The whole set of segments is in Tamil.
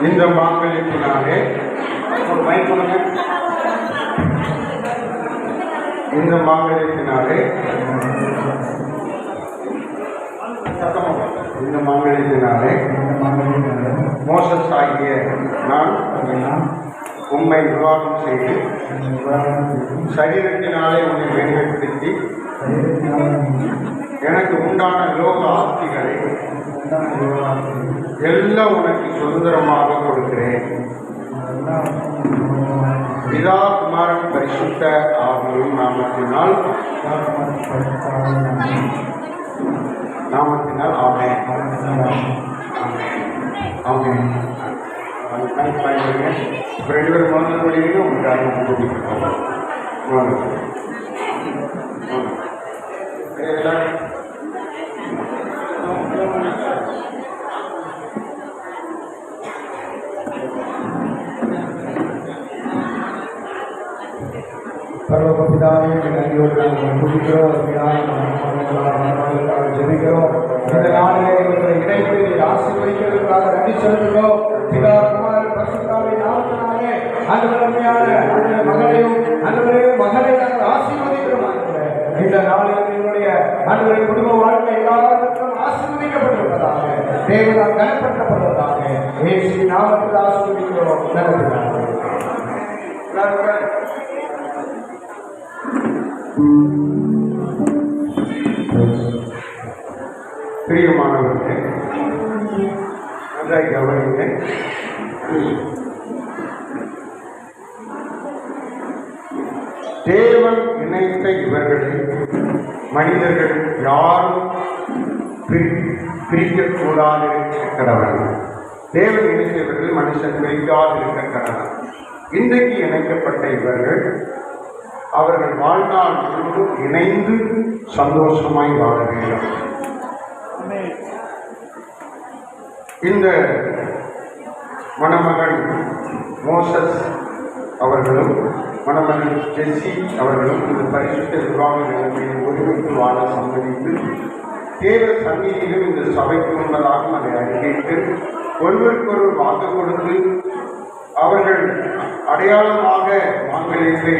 இந்த மாங்கல்யத்தினாலே இந்த மாங்கல்யத்தினாலே மோசஸ் ஆகிய நான் உம்மை விவாகம் செய்து சரீரத்தினாலே உன்னை மேன்மைப்படுத்தி எனக்கு உண்டான லோக ஆஸ்திகளை எல்லாம் உனக்கு சுதந்திரமாக கொடுக்கிறேன். பிதா குமாரன் பரிசுத்த ஆவியின் நாமத்தினால் ஆமென். ஆமென். ரெண்டு பேரும் மோசம் பண்ணிங்க உங்களுக்கு பரலோகபிதாவே நன்றியோடு நாங்கள் துதிக்கிறோம், ஜெபிக்கிறோம். இந்த நாளிலே இவர்களை இணைத்து ஆசீர்வதிக்கிறதுக்காக நன்றி செலுத்துகிறோம். பிதா குமாரன் பரிசுத்தாவின் நாமத்தினாலே அன்புமையான மகளையும் மகளை நாங்கள் ஆசீர்வதிக்கிறோம். இந்த நாளில் எங்களுடைய அன்புடைய குடும்ப வாழ்க்கை எல்லாருக்கும் ஆசீர்வதிக்கப்பட்டிருப்பதாக, தேவனால் கனப்படுத்தப்படுவதாக இயேசுவின் நாமத்தில் ஆசீர்வதிக்கிறோம். பிரியமானவர்களே, நன்றாய் கவனிங்க. தேவன் இணைத்த இவர்களை மனிதர்கள் யாரும் பிரிக்கக்கூடாது கடவுள். தேவன் இணைத்தவர்கள் மனுஷன் பிரிக்காது இருக்க கடவுள். இன்றைக்கு இணைக்கப்பட்ட இவர்கள் அவர்கள் வாழ்நாள் முழுவதும் இணைந்து சந்தோஷமாய் வாழ வேண்டும். இந்த மணமகன் மோசஸ் அவர்களும் மணமகன் ஜெஸ்ஸி அவர்களும் இந்த பரிசுத்த விவாக நிலைமையை ஒருமித்து வாழ சம்மதித்து தேவ சந்நிதியிலும் இந்த சபைக்கு முன்பதாக அதை அறிவித்து ஒருவருக்கொருவர் வாக்கு கொடுத்து அவர்கள் அடையாளமாக மாங்கல்யத்தை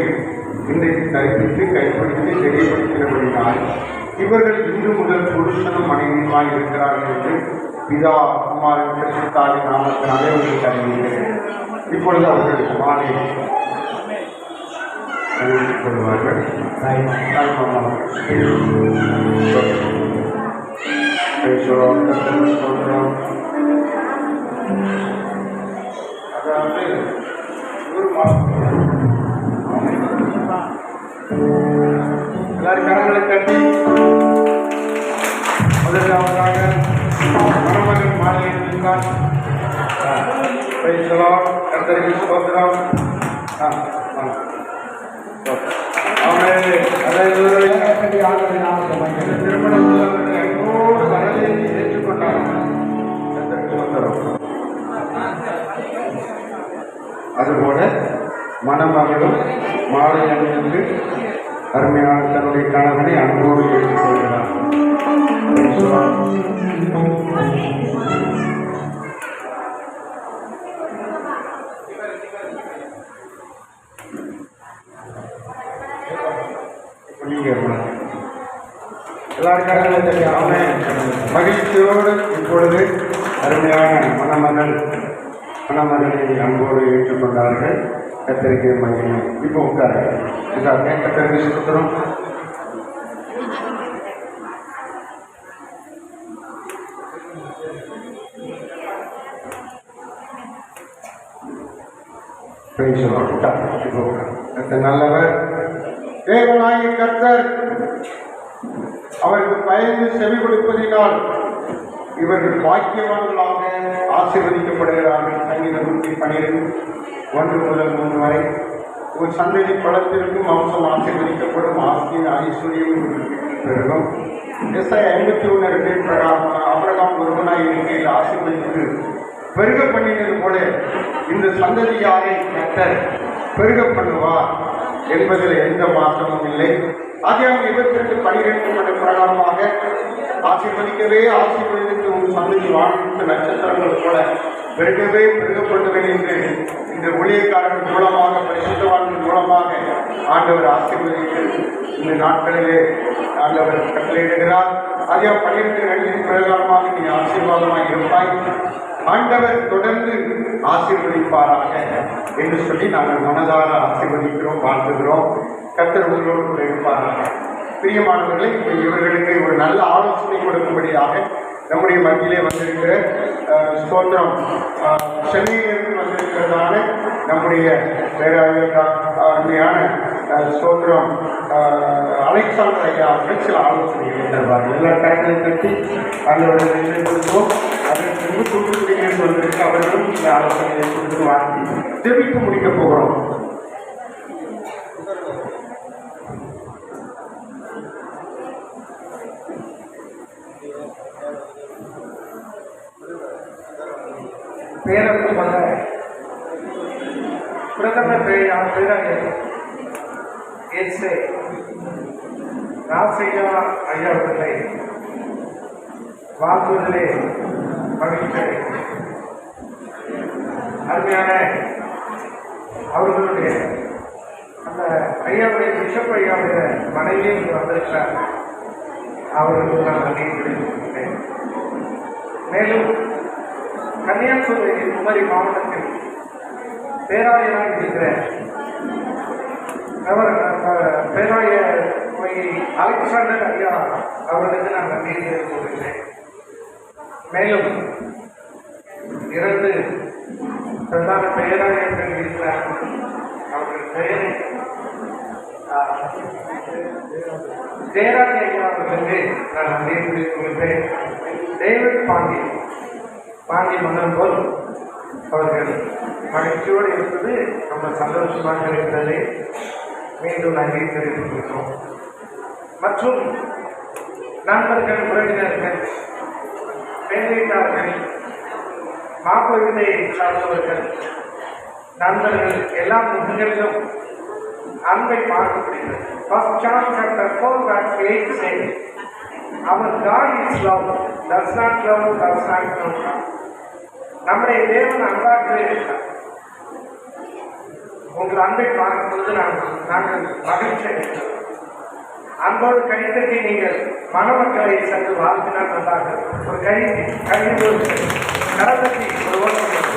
இன்றைக்கு தரிப்பித்து கைப்பிடித்து தெரியப்படுத்தினபடினால் இவர்கள் இன்று முதல் புருஷனும் மனைவியுமாய் இருக்கிறார்கள் என்று பிதா குமாரன் பரிசுத்தாவின் நாமத்தினாலே உங்களுக்கு அறிவிக்கிறேன். இப்பொழுது அவர்கள் மாலை அறிவித்துக் கொள்வார்கள். அதாவது ஒரு மாதம் எல்லாரும் கரங்களை கட்டி முதலாவதாக மணமகன் மாலையை இருந்தால் கர்த்தருக்கு ஸ்தோத்திரம். திருமணத்தில் எல்லோரும் வரலை ஏற்றுக்கொண்டார்கள். அதுபோல மணமகளும் மாலை அணிந்து அருமையான தன்னுடைய கணவனை அன்போடு ஏற்றுக்கொள்கிறார். மகிழ்ச்சியோடு இப்பொழுது அருமையான மணமகனை அன்போடு ஏற்றுக்கொண்டார்கள். கத்தரிக்கை மகிமை. இப்போ உட்காருங்க. கத்தரிக்கை சுத்தரும் நல்லவர் தேவனாகிய கர்த்தர் அவருக்கு பயந்து செவி கொடுப்பதினால் இவர்கள் பாக்கியவான்களாக ஆசீர்வதிக்கப்படுகிறார்கள். சங்கீதம் 112 முதல் 3 வரை. ஒரு சந்ததி பழத்திற்கும் அம்சம் ஆசீர்வதிக்கப்படும். ஆஸ்தியின் ஐஸ்வர்யம் பெருகும். எஸ்ஐயா 51:2 பிரகாரம் ஆபிரகாம் ஒருவனாய் இருக்கையில் ஆசீர்வதித்து பெருக பண்ணினது போல இந்த சந்ததியாரை கர்த்தர் பெருக பண்ணுவார் என்பதில் எந்த மாற்றமும் இல்லை. ஆகியாம் 22:12 பிரகாரமாக ஆசீர்வதிக்கவே ஆசீர்வதித்து உன் சந்ததி வாழ்த்து நட்சத்திரங்கள் போல பெருகவே பெருகப்படுவேன் என்று இந்த ஊழியக்காரர்கள் மூலமாக பரிசுத்தவான்கள் மூலமாக ஆண்டவர் ஆசீர்வதித்து இந்த நாட்களிலே ஆண்டவர் கட்டளையிடுகிறார். அதே 12 நன்றின் பிரகாரமாக நீ ஆசீர்வாதமாக இருப்பாய், ஆண்டவர் தொடர்ந்து ஆசீர்வதிப்பாராக என்று சொல்லி நாங்கள் மனதார ஆசீர்வதிக்கிறோம், வாழ்த்துகிறோம். கர்த்தர் உங்களோடு கூட இருப்பாராக. பிரியமானவர்களை, இவர்களுக்கு ஒரு நல்ல ஆலோசனை கொடுக்கும்படியாக நம்முடைய மத்தியிலே வந்திருக்கிற ஸ்தோத்திரம் சென்னையிலிருந்து வந்திருக்கிறதான நம்முடைய அருமையான ஸ்தோத்திரம் அலெக்சாண்டர் ஐயா அவர்கள் சில ஆலோசனைகளை தருவார்கள். எல்லா டைட்டிலையும் கட்டி அவர்களுடைய கொடுப்போம். அதற்கு தூத்துக்குடியில் சொல்வதற்கு அவர்களும் சில ஆலோசனைகளை கொடுத்து வாங்கி தெரிவித்து முடிக்கப் போகிறோம். பேரத்தில் வந்த பிரதமர் பேராயர் எஸ் ராசையா ஐயா அவர்களை வாழ்த்துவதிலே மகிழ்ச்சி. அருமையான அவர்களுடைய அந்த ஐயாவுடைய பிஷப் ஐயாவுடைய மனைவியும் வந்திருக்கிறார். அவர்களுக்கு நான் நன்றி தெரிவித்துள்ளேன். மேலும் கன்னியாகுமரி குமரி மாவட்டத்தில் பேராயராக இருக்கிற பேராயர் அலெக்சாண்டர் ஐயா அவர்களுக்கு நான் நன்றி தெரிவித்துள்ளேன். மேலும் 2 பிரதான பேராயர்கள் இருக்கிறார். அவர்கள் பெயர் ஜெயராஜ் ஐயா அவர்களுக்கு நான் நன்றி தெரிவித்துள்ளேன். டேவிட் பாண்டி மன்னன் போல் அவர்கள் மகிழ்ச்சியோடு இருப்பது ரொம்ப சந்தோஷமாக இருக்கிறது. மீண்டும் நன்றி தெரிவித்துள்ளோம். மற்றும் நண்பர்கள், உறவினர்கள், பெண் வீட்டார்கள், மாப்பிள்ளை சார்ந்தவர்கள், நண்பர்கள் எல்லா முகங்களிலும் அன்பை பார்க்க முடிகிறது. First John chapter 4 verse 8 says, our God is love, does not love, does not know. நம்முடைய தேவன் அன்பாகவே இருக்கிறார். உங்கள் அன்பை பார்க்கும்போது நாங்கள் மகிழ்ச்சி அடைகிறோம். அன்போடு கைத்தட்டி நீங்கள் மணமக்களை சற்று வாழ்த்தினால் நன்றாக ஒரு கையோடு கரத்தட்டி ஒரு ஓட்டம்.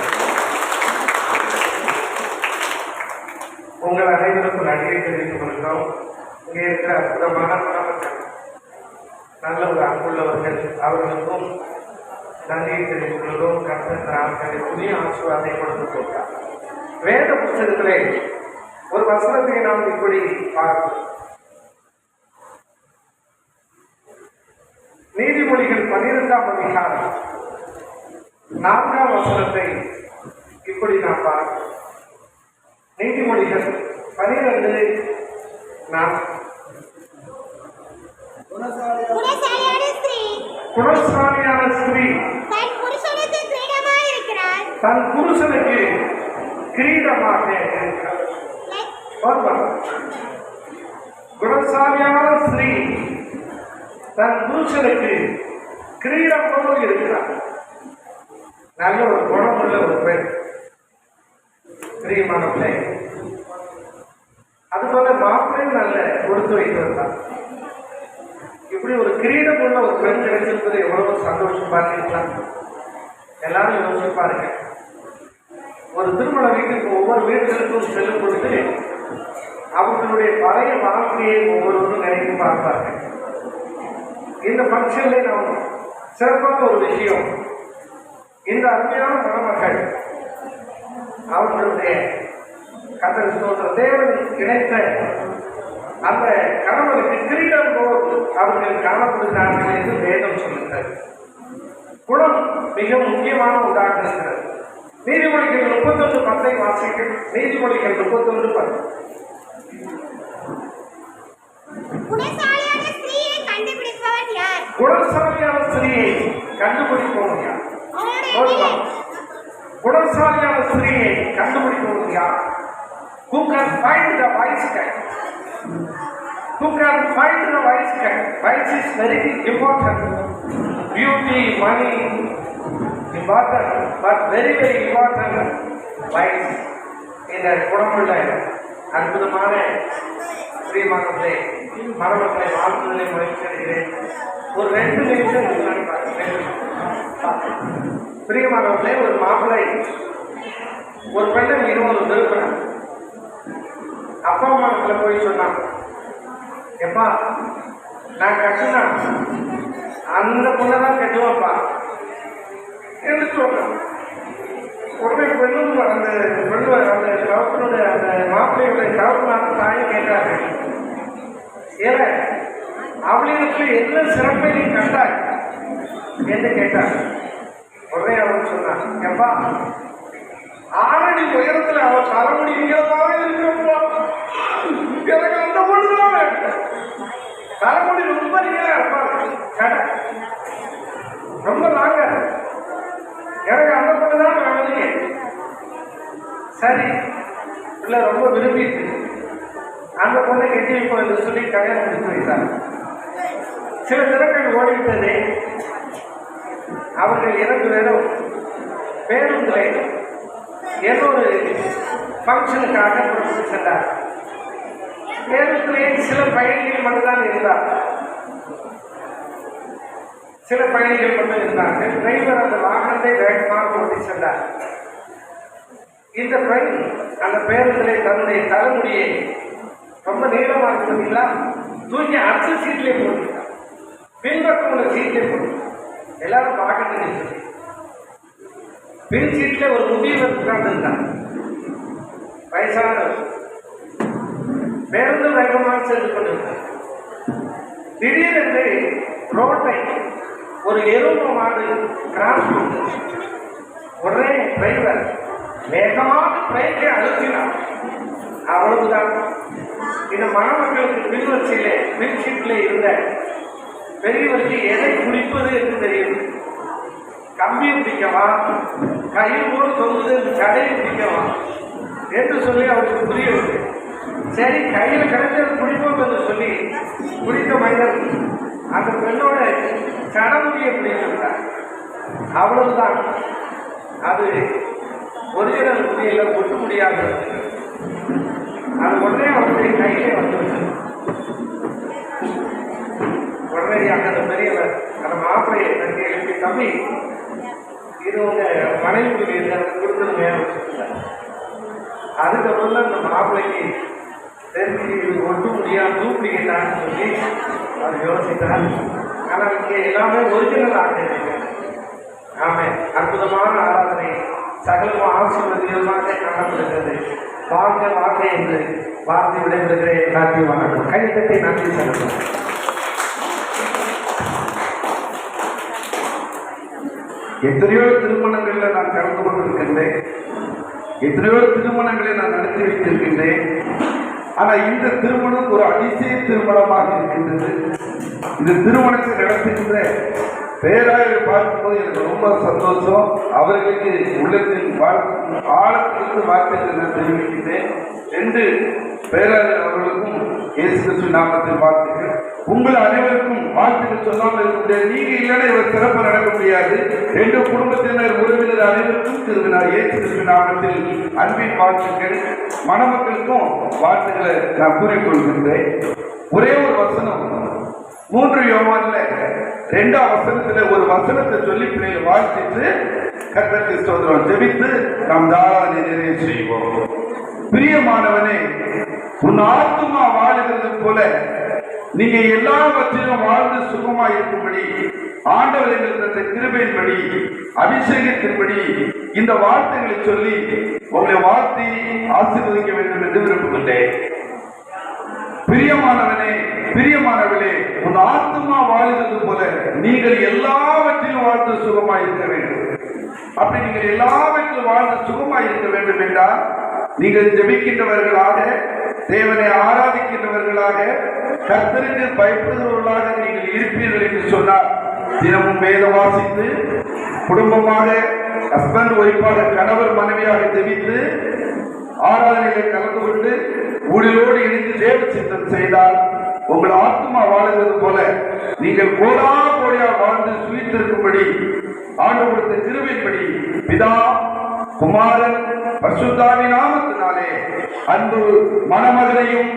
உங்கள் அனைவருக்கும் நன்றியை தெரிவித்துக் கொள்கிறோம். இங்கே இருக்கிற அற்புதமான மணமக்கள், நல்ல ஒரு அன்புள்ளவர்கள், அவர்களுக்கும் நன்றியை தெரிவித்துக் கொள்கிறோம். கர்த்தர் புதிய ஆசீர்வாதத்தை கொடுத்து போட்டார். வேத புத்தகத்திலே ஒரு வசனத்தை நாம் இப்படி பார்க்கிறோம். நீதிமொழிகள் 12ஆம் அதிகாரம் 4ஆம் வசனத்தை இப்படி நாம் பார்க்கிறோம். நீதிமொழிகள் 12:4 குணசாலியான ஸ்திரீ தன் புருஷனுக்கு கிரீடமாக இருக்கிறார். குணசாலியான ஸ்திரீ தன் புருஷனுக்கு கிரீடம் போல் இருக்கிறார். நல்ல ஒரு குணமுள்ள ஒரு பெண், பிரியமான பிள்ளை. அதுபோல மாப்பிளையும் நல்ல கொடுத்து வைத்திருந்தார். இப்படி ஒரு கிரீடம் உள்ள ஒரு பெண் கிடைச்சிருப்பது எவ்வளவு சந்தோஷம் பார்க்கலாம். எல்லாரும் யோசிப்பாருங்க. ஒரு திருமண வீட்டுக்கு ஒவ்வொரு வீடுகளுக்கும் செல்லும் பொழுது அவர்களுடைய பழைய வாழ்க்கையை ஒவ்வொருவரும் நினைத்து பார்ப்பார்கள். இந்த ஃபங்க்ஷன்ல நாம் சிறப்பான ஒரு விஷயம், இந்த அருமையான மணமக்கள் அவர்களுடைய கர்த்தர் ஸ்தோத்திர தேவன் கிடைத்த அந்த கணவனுக்கு கிரீடம் போல் அவர்கள் காணப்படுகிறார்கள் என்று வேதம் சொல்லுகிறது. குணம் மிக முக்கியமான ஒன்றாக இருக்கிறது. நீதிமொழிகள் 31:10 வாசிக்கும். நீதிமொழிகள் 31:10. குணசாலியான ஸ்திரீயை கண்டுபிடிப்பவன் யார்? குணசாலியான ஸ்திரீயை கண்டுபிடிப்பவன் யார்? குணசாலியான ஸ்திரீயை கண்டுபிடிப்பவன் யார்? Who can find the wise guy? Who can find the wise guy? Wise is very important. Beauty, money, important but very very important lives இந்த குணமுள்ள அற்புதமான ஸ்ரீமானத்தை மரமக்களை வாழ்த்துவதை முயற்சி செய்கிறேன். ஒரு 2 நிமிஷம் பிரியமானவர்களே, ஒரு மாப்பிள்ளை ஒரு பெண்ணை மிகவும் விரும்பினான். அப்பா அம்மாக்களை போய் சொன்னான், எப்பா நான் கட்டினா அந்த பொண்ணை தான் கட்டுவாப்பா என்று சொன்னான். உடனே பெண்ணும் அந்த பெண்ணு அந்த கவப்பனுடைய அந்த மாப்பிள்ளையுடைய கவப்பனான தாயும் கேட்டாரு, ஏற அவளிடத்தில் என்ன சிறப்பை நீ கண்டாய் என்று கேட்டார். உடனே அவன் சொன்னான், எப்பா 6 அடி உயரத்தில் அவன் தலைமுடி நீளமாக இருக்கப்பா, எனக்கு அந்த பொண்ணுதான் வேண்டாம். தலைமுடி ரொம்ப நீளா இருப்பாங்க, ரொம்ப நாங்க, எனக்கு அந்த பொண்ணுதான் வேணுங்க. சரி, இல்லை ரொம்ப விரும்பிட்டு அந்த பொண்ணை கட்டி வைப்போம் என்று சொல்லி கல்யாணம் முடித்து வைத்தார். சில தினங்கள் ஓடிவிட்டது. அவர்கள் 2 பேரும் பேருந்தில் ஏதொரு ஃபங்க்ஷனுக்காக புறப்பட்டு சென்றார். பேருந்திலே சில பயணிகள் மட்டும்தான் இருந்தார். சில பயணிகள் மட்டும் இருந்தார்கள். டிரைவர் அந்த வாகனத்தை வேகமாக ஓட்டி சென்றார். இந்த பெண் அந்த பேருந்திலே தன்னுடைய தலைமுடியை ரொம்ப நீளமாக இருக்கிறீங்களா தூக்கி அடுத்த சீட்லேயே போட்டுட்டார். பின்பக்கம் உள்ள சீட்லேயே போட்டு எல்லாரும் பார்க்க பின் சீட்டில் ஒரு முதியவர் உட்கார்ந்துருந்தார், வயசானவர். பேருந்து வேகமாக சென்று கொண்டிருந்தார். திடீரென்று ரோட்டை ஒரு எருமை மாடு கிராஸ் பண்ணு. உடனே டிரைவர் வேகமாக பிரேக்கை அழுத்தினார். அவ்வளவுதான். இந்த மணமக்களுக்கு பின்வரிசையிலே பின் சீட்டிலே இருந்த பெரியவருக்கு எதை குடிப்பது என்று தெரியும். கம்பி பிடிக்கவா, கயிறு போல் தொங்குது கடையை பிடிக்கவா என்று சொல்லி அவருக்கு புரியவில்லை. சரி, கையில் கிடைச்சது குடிப்போம் என்று சொல்லி குடித்த மனிதன் அந்த பெண்ணோட கடமுடியை பிடிக்கின்றார். அவ்வளவுதான். அது ஒரிஜினல் முடியல, ஒட்டு முடியாது. அது உடனே அவருடைய கையிலே வந்துவிட்டது. உடனடியாக அந்த பெரியவர் அந்த மாப்பிளையை தங்கி எழுப்பி, தம்பி இது உங்க மனைவி கொடுத்துருங்க. அதுக்கப்புறம் தான் அந்த மாப்பிள்ளைக்கு தெரிஞ்சு இது ஒட்டு முடியாது தூப்பிடிக்கிட்டான்னு சொல்லி அவர் யோசித்தார். ஆனால் இங்கே எல்லாமே ஒரிஜினல் ஆகிடுங்க. ஆமே, அற்புதமான ஆராதனை சகலமும் ஆசீர்வாதமாக காணப்படுகிறது. வாழ்க வாழ்க என்று வாழ்ந்து விடைபெறுகிறேன். நன்றி, வணக்கம். கைத்தட்டி நன்றி செலுத்தும். எத்தனையோ திருமணங்களில் நான் கலந்து கொண்டிருக்கின்றேன், எத்தனையோ திருமணங்களை நான் நடத்தி வைத்திருக்கின்றேன். ஆனால் இந்த திருமணம் ஒரு அதிசய திருமணமாக இருக்கின்றது. இந்த திருமணத்தை நடத்துகின்ற பேராயரை பார்க்கும்போது எனக்கு ரொம்ப சந்தோஷம். அவர்களுக்கு உள்ளத்தில் ஆழத்திற்கு வார்த்தைகளை நான் தெரிவிக்கின்றேன். 2 பேராயர் அவர்களுக்கும் இயேசு கிறிஸ்து நாமத்தில் வாழ்த்துக்கள். உங்கள் அனைவருக்கும் வாழ்த்துக்கள் சொல்லாமல் இருக்க முடியாது. நீங்க இல்லைன்னா இவர் சிறப்பு நடக்க முடியாது. 2 குடும்பத்தினர் உறவினர் அனைவருக்கும் திருவிழார் இயேசு கிறிஸ்து நாமத்தில் அன்பின் வாழ்த்துக்கள். மணமக்களுக்கும் வாழ்த்துக்களை நான் கூறிக்கொள்கின்றேன். ஒரே ஒரு வசனம் 3 யோவான்ல 2ஆம் வசனத்துல ஒரு வசனத்தை சொல்லி பிள்ளைகளை வாழ்த்திட்டு கர்த்தருக்கு ஸ்தோத்திரம் ஜெபித்து நாம் தாராள நிறைவு செய்வோம். பிரியமானவனே, உன் ஆத்துமா வாழுகிறது போல நீங்க எல்லாவற்றிலும் வாழ்ந்து சுகமாக இருக்கும்படி ஆண்டவர் எங்களுக்கு கிருபையின்படி அபிஷேகத்தின்படி இந்த வார்த்தைகளை சொல்லி உங்களை வாழ்த்தி ஆசீர்வதிக்க வேண்டும் என்று விரும்புகின்றேன். பிரியமானவனே, பிரியமானவளே, உன் ஆத்துமா வாழுகிறது போல நீங்கள் எல்லாவற்றிலும் வாழ்ந்து சுகமாக இருக்க வேண்டும். அப்படி நீங்கள் எல்லாவற்றிலும் வாழ்ந்து சுகமாக இருக்க வேண்டும் என்றால் நீங்கள் ஜெபிக்கின்றவர்களாக, தேவனை ஆராதிக்கின்றவர்களாக, கர்த்தருக்கு பயப்படுகிறவர்களாக நீங்கள் இருப்பீர்கள் என்று சொன்னார். தினமும் வேதம் வாசித்து குடும்பமாக ஹஸ்பண்ட் ஒய்ஃபாக கணவர் மனைவியாக ஜெபித்து ஆராதனைகளை கலந்து கொண்டு ஊழியோடு இணைந்து தேவ சித்தம் செய்தால் உங்கள் ஆத்மா வாழுகிறது போல நீங்கள் கோடா கோடியாக வாழ்ந்து சுயித்திருக்கும்படி ஆண்டு கொடுத்த கிருபையின்படி பிதா குமாரன் பரிசுத்தாவின் நாமத்தினாலே அன்பு மணமகளையும்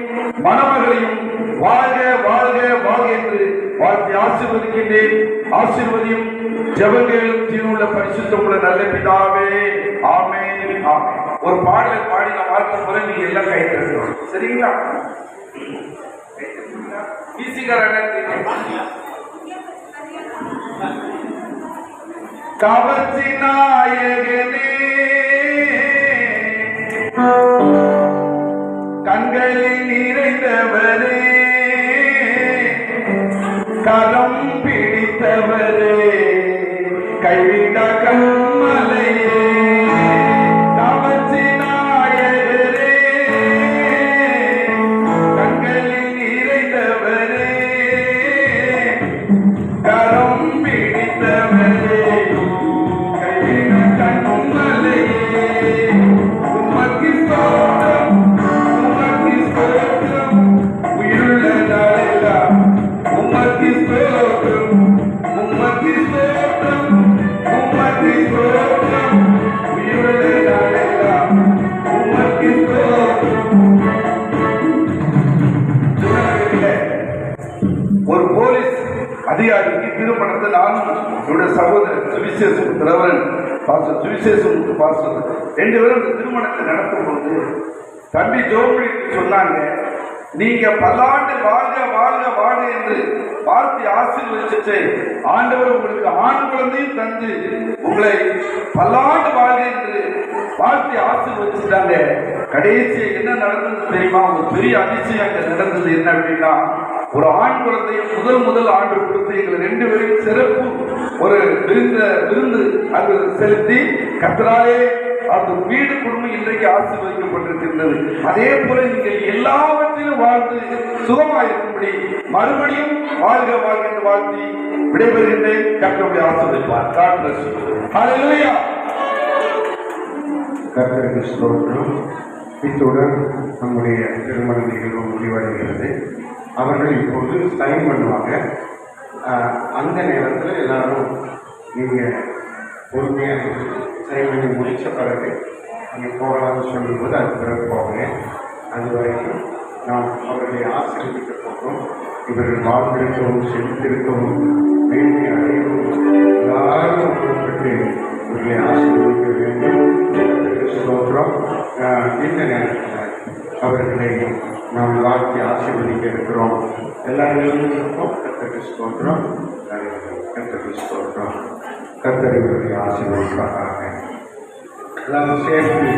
வாழ்க வாழ்க வாழ்க என்று வாழ்த்தி ஆசீர்வதிக்கின்றேன். ஆசீர்வதியும் ஜெபங்களும் ஜீவனுள்ள பரிசுத்தமுள்ள நல்ல பிதாவே, ஆமென் ஆமென். ஒரு பாடலை பாடி நான் வாழ்த்த முறை நீங்க எல்லாம் கை தட்டணும், சரிங்களா? கவர்ச்சி நாயகனே, கண்களில் நிறைந்தவரே, கரம் பிடித்தவரே, கைவிட கண்மலையே, கவர்ச்சி நாயகரே, கண்களில் நிறைந்தவரே, கரம் பிடித்தவரே, கைவிட கண்மலையே, உமக்கு ஸ்தோத்திரம், உமக்கு ஸ்தோத்திரம், உயிருள்ள நாளெல்லாம் உமக்கு ஸ்தோத்திரம், உமக்கு ஸ்தோத்திரம், உமக்கு ஸ்தோத்திரம், உயிருள்ள நாளெல்லாம் உமக்கு ஸ்தோத்திரம். ஒரு போலீஸ் அதிகாரிக்கு திருமணத்தில் நானும் என்னுடைய சகோதரர் சுவிசேஷம் திரவரன் பாஸ்டர் சுவிசேஷம் பாஸ்டர் ரெண்டு பேரும் இந்த திருமணத்தை நடத்தும் போது தம்பி ஜோபி சொன்னாங்க, நீங்க பல்லாண்டு வாழ்க வாழ்க வாழ்க என்று வாழ்த்தி ஆசீர்வதிச்சுட்டு ஆண்டவர் உங்களுக்கு ஆண் குழந்தையும் தந்து உங்களை பல்லாண்டு வாழ்க என்று வாழ்த்தி ஆசீர்வதிச்சுட்டாங்க. கடைசி என்ன நடந்தது தெரியுமா? ஒரு பெரிய அதிசயம் அங்க நடந்தது. என்ன அப்படின்னா, ஒரு ஆண் குழந்தையும் முதல் ஆண்டு கொடுத்து எங்களை ரெண்டு பேரும் சிறப்பு ஒரு விருந்து அது செலுத்தி கர்த்தராலே அந்த வீடு குடும்பம் இன்றைக்கு ஆசீர்வதிக்கப்பட்டிருக்கின்றது. அதே போல நீங்கள் எல்லாவற்றிலும் வாழ்ந்து சுகமாயிருக்கும்படி மறுபடியும் வாழ்க வாழ்க என்று வாழ்த்தி விடைபெறுகின்றேன். கர்த்தருடைய ஆசீர்வதிப்பார். God bless you. Hallelujah. கர்த்தருக்கு ஸ்தோத்திரம். இத்துடன் நம்முடைய திருமண நிகழ்வு முடிவடைகிறது. அவர்கள் இப்போது சைன் பண்ணுவாங்க. அந்த நேரத்தில் எல்லாரும் நீங்கள் பொறுமையாக சைன் பண்ணி முடித்த பிறகு நீங்கள் போகலாம்னு சொல்லும்போது அது பிறகு போங்க. அது வரைக்கும் நாம் அவர்களை ஆசீர்வதிக்க போகிறோம். இவர்கள் வாழ்ந்திருக்கவும் செலுத்திருக்கவும் மேன்மை அடையவும் எல்லாரும் குறிப்பிட்டு இவர்களை ஆசீர்வதிக்க வேண்டும். ஸ்தோத்திரம். இந்த நேரத்தில் அவர்களை நாம் வாழ்த்தி ஆசீர்வதிக்க இருக்கிறோம். எல்லாரும் இருக்கோம். கர்த்தருக்கு ஸ்தோத்திரம், கர்த்தருக்கு ஸ்தோத்திரம். கர்த்தர் இவர்களை ஆசீர்வதிப்பாராக. எல்லாரும் சேர்த்து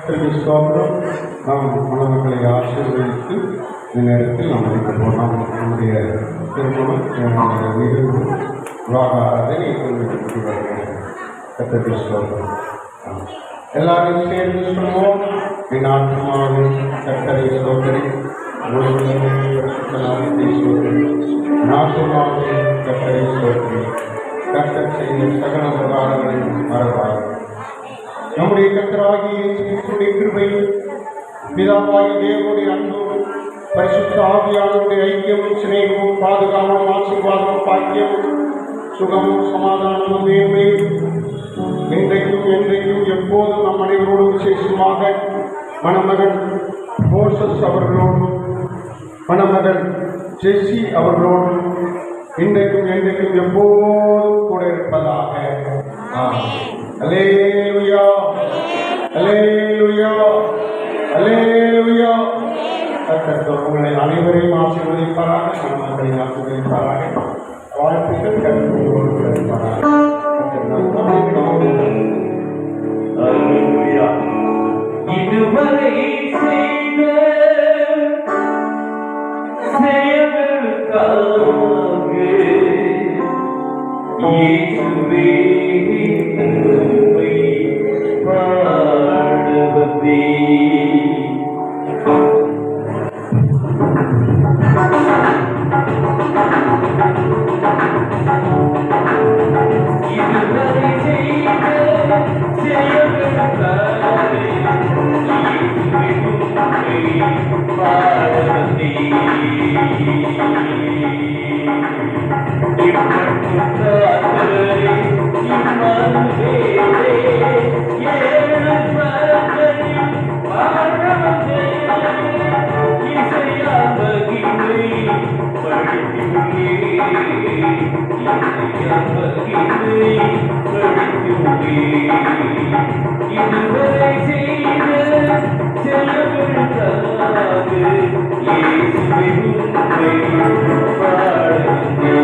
கர்த்தருக்கு ஸ்தோத்திரம். நாம் மணமக்களை ஆசீர்வதித்து இந்த நேரத்தில் நாம் இருக்க போனோம். நம்முடைய திருமணம் நிகழ்வு விவாக ஆராதனை கொண்டு வருகிறேன். கர்த்தருக்கு ஸ்தோத்திரம். எல்லாரும் சேர்ந்து சொல்வோம். என் ஆத்மாவே கர்த்தரை ஸ்தோத்திரி, நாட்டுமாவே கர்த்தரை ஸ்தோத்திரி, கர்த்தர் செய்த சகல உபகாரங்களையும் மறவார். நம்முடைய கர்த்தராகிய இயேசுவின் கிருபையும் பிதாவாகிய தேவனுடைய அன்பும் பரிசுத்த ஆவியானவருடைய ஐக்கியமும் சிநேகமும் பாதுகாப்பும் ஆசீர்வாதமும் பாக்கியமும் சுகமும் சமாதானமும் மேன்மையும் இன்றைக்கும் என்றைக்கும் எப்போதும் நம் அனைவரோடும் விசேஷமாக மணமகன் மோசஸ் அவர்களோடும் மணமகன் ஜெஸ்ஸி அவர்களோடும் இன்றைக்கும் என்றைக்கும் எப்போதும் கூட இருப்பதாக. அல்லேலூயா, அல்லேலூயா, அல்லேலூயா. கர்த்தர் உங்களை அனைவரையும் ஆசீர்வதிப்பாராக, மணமக்களை ஆசீர்வதிப்பாராக. வாழ்த்துக்கள். கர்த்தர் உங்களோடு இருப்பாராக. இதுவரை செய்த செயல்களுக்காக இயேசுவே உம்மை பாடுவதே. இதுவரை செய்த செயல்களுக்காக இயேசுவே உம்மை பாடுவதே. இதுவரை செய்த செயல்களுக்காக இயேசுவே உம்மை பாடுவதே.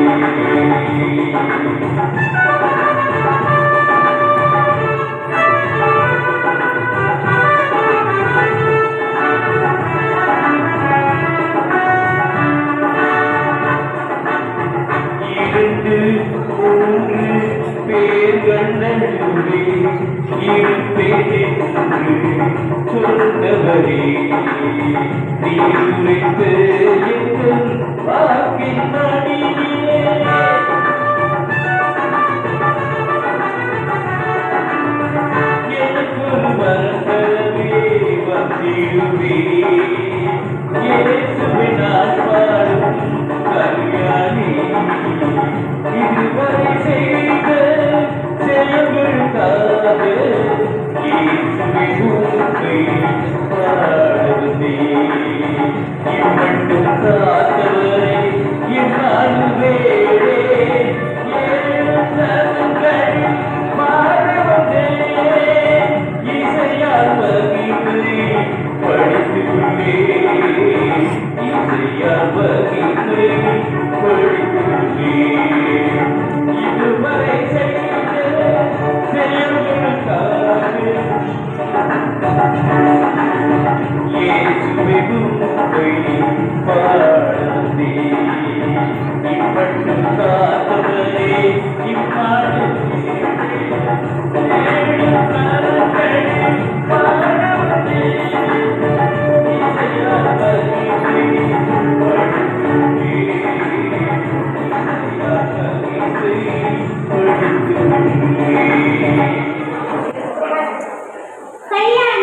இரண்டு மூன்று பேர்கள் நடுவே இருப்பேன் என்று சொன்னவரே, நீர் உரைத்த எங்கள் வாக்கின் மடியிலே எனக்கொரு வரவே வந்திடுவே. இயேசுவை நான் பாடும் கல்யாணி, இதுவரை செய்த செயல்களுக்காக இயேசுவை உம்மை பாடுவதே. இம்மட்டும் காத்தவரை இம்மானுவேலே, ஏழு சதங்கள் மாறவதே. இசையால் வகிமை படித்துள்ளே, இசையால் வகிமை படித்துள்ளே. இதுவரை செய்த செயல்களுக்காக இயேசுவே உம்மை பாடுவதே. இம்மட்டும் காத்தவரே இம்மானுவேலே, ஏழு கரங்கள் பாடுவதே. இசையால் வகிமை படித்துள்ளே, இசையால் வகிமை படித்துள்ளே. கல்யாண